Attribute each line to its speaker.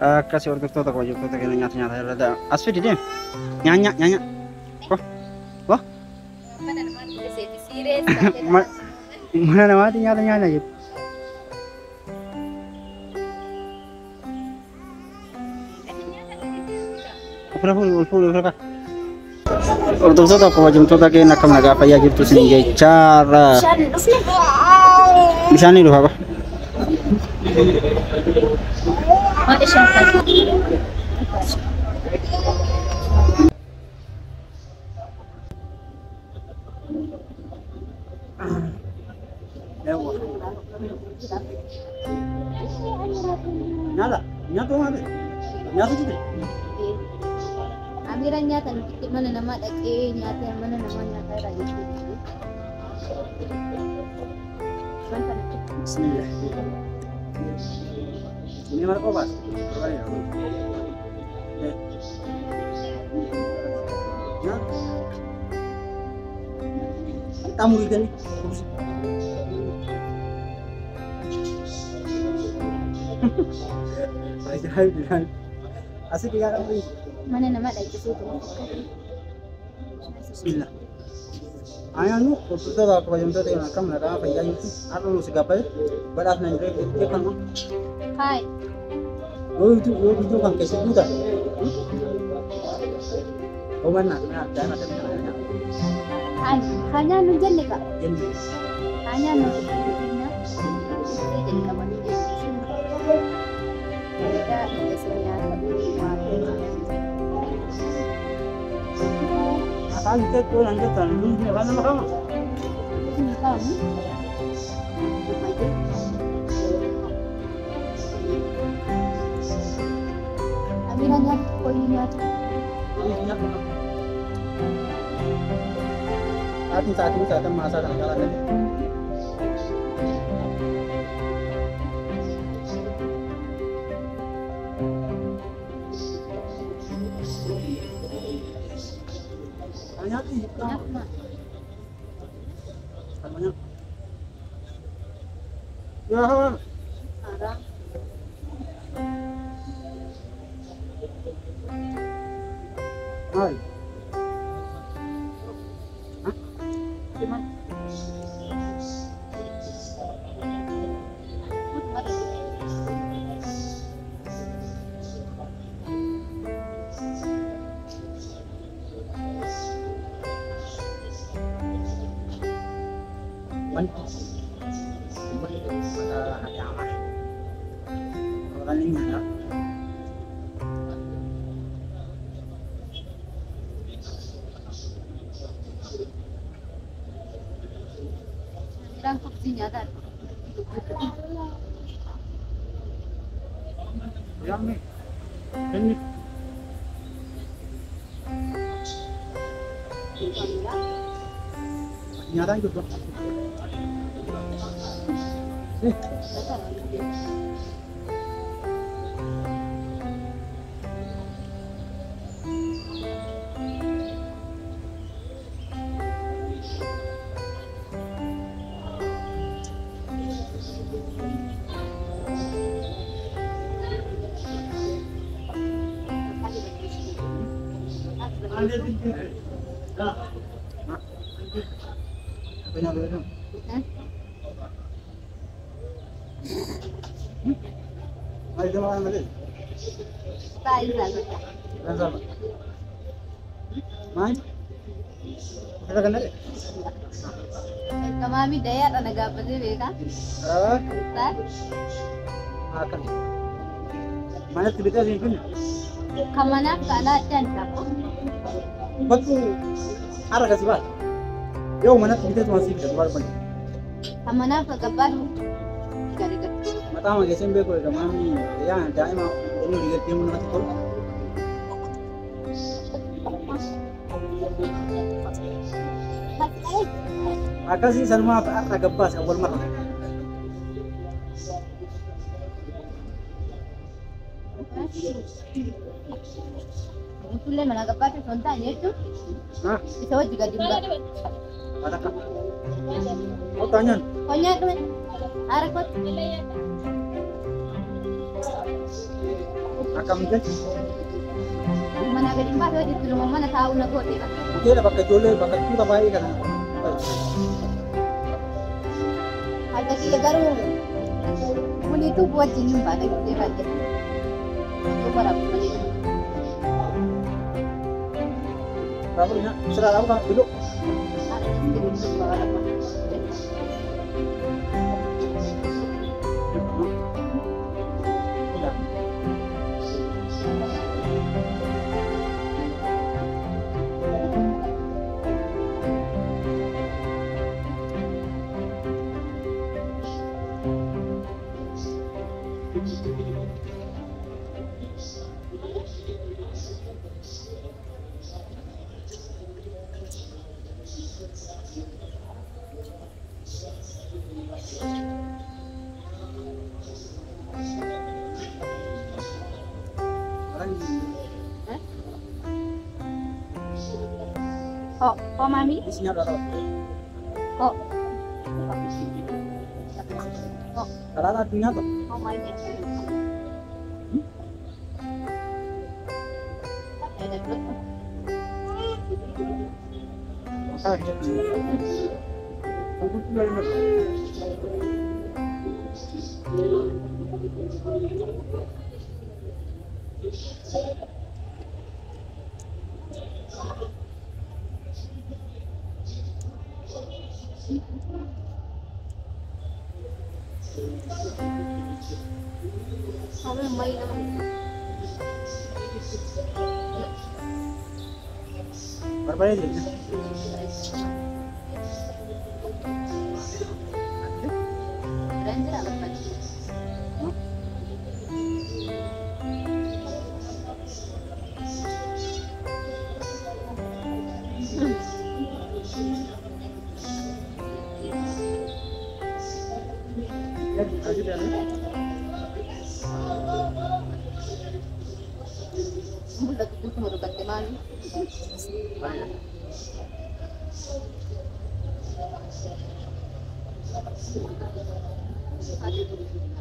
Speaker 1: Kasih hordoftoota kabajamtoota keenya nyaata irra as fidi deem nyaanya wah wah mana namaati nyaata nyaanya jettu ofirra hordoftoota kabajamtoota keenya akkam nagaa fayyaa jirtu isin jechaara bishaan ni dhufa nyata gitu.
Speaker 2: Amiran nyata nanti mana nama dake nyata mana nama nyata lagi.
Speaker 1: Bismillah. Ini mana kau bas? Tamu ikan. Asik ya kan?
Speaker 2: Mana nama lagi situ?
Speaker 1: Bismillah. Ayanu, hordoftoota kabajamtoota keenya akkam nagaa fayyaa jirtu har'a nu si gabbate badhaafna hin jirre kan
Speaker 2: Hai.
Speaker 1: yoo bituu kan keessa duuta homanna daa'ima daa'ima
Speaker 2: Hai. Hanya nu jenne kak.
Speaker 1: jennu
Speaker 2: Hanya nu jenne. Jadi kamu ni jadi. Kita biasanya
Speaker 1: akal kita tu nanti tandu ni apa nama kamu?
Speaker 2: ini kamu. Amirannya poinnya
Speaker 1: saat ini saya masa dan jalan
Speaker 2: enak.
Speaker 1: Ya,
Speaker 2: Sekarang
Speaker 1: hai.
Speaker 2: cuman rangkup sinyatan.
Speaker 1: Yang ni, ini nyata itu bro.
Speaker 2: Kami daya tak naga apa sih mereka? Tak?
Speaker 1: Akan. Mana cerita sih pun?
Speaker 2: Kemana kana cantik?
Speaker 1: Betul. Arah kasih bal. Yo mana cerita tu masih keluar pun.
Speaker 2: Kemana kegabar? Gara-gara.
Speaker 1: Mata mah gesem beko ke mami. Ya, jangan mau ini lihat dia mana tu. Akan sih sama arah gebas awal marah.
Speaker 2: Usulnya mana kegabar contohnya itu?
Speaker 1: Hah?
Speaker 2: Bisa juga jumpa.
Speaker 1: Ada kak? Oh tanya.
Speaker 2: Pokoknya tuh, arah kot.
Speaker 1: Akam kan?
Speaker 2: Mana gadi pa do dito mo mana tao na ko, di ba?
Speaker 1: Dia dah pakai jole, pakai itu baik kan?
Speaker 2: Ada kita garu. Muli itu buat jenis ba, di ba? Itu para muli.
Speaker 1: Berapa ni nak? Serah aku kan duduk.
Speaker 2: Ada di situ ba wala pa.
Speaker 1: Dah.
Speaker 2: Oh, mami.
Speaker 1: Di sini ada apa?
Speaker 2: Oh. Oh,
Speaker 1: Kalau ada punya tu.
Speaker 2: oh my God. Ada belut.
Speaker 1: Masa dia. Aku tu dari mana?
Speaker 2: Kami may naman.
Speaker 1: Berapa ni?
Speaker 2: Ranger apa pa?
Speaker 1: Ya, ada dia.
Speaker 2: Bulat ko tumurugat kay mami. Ada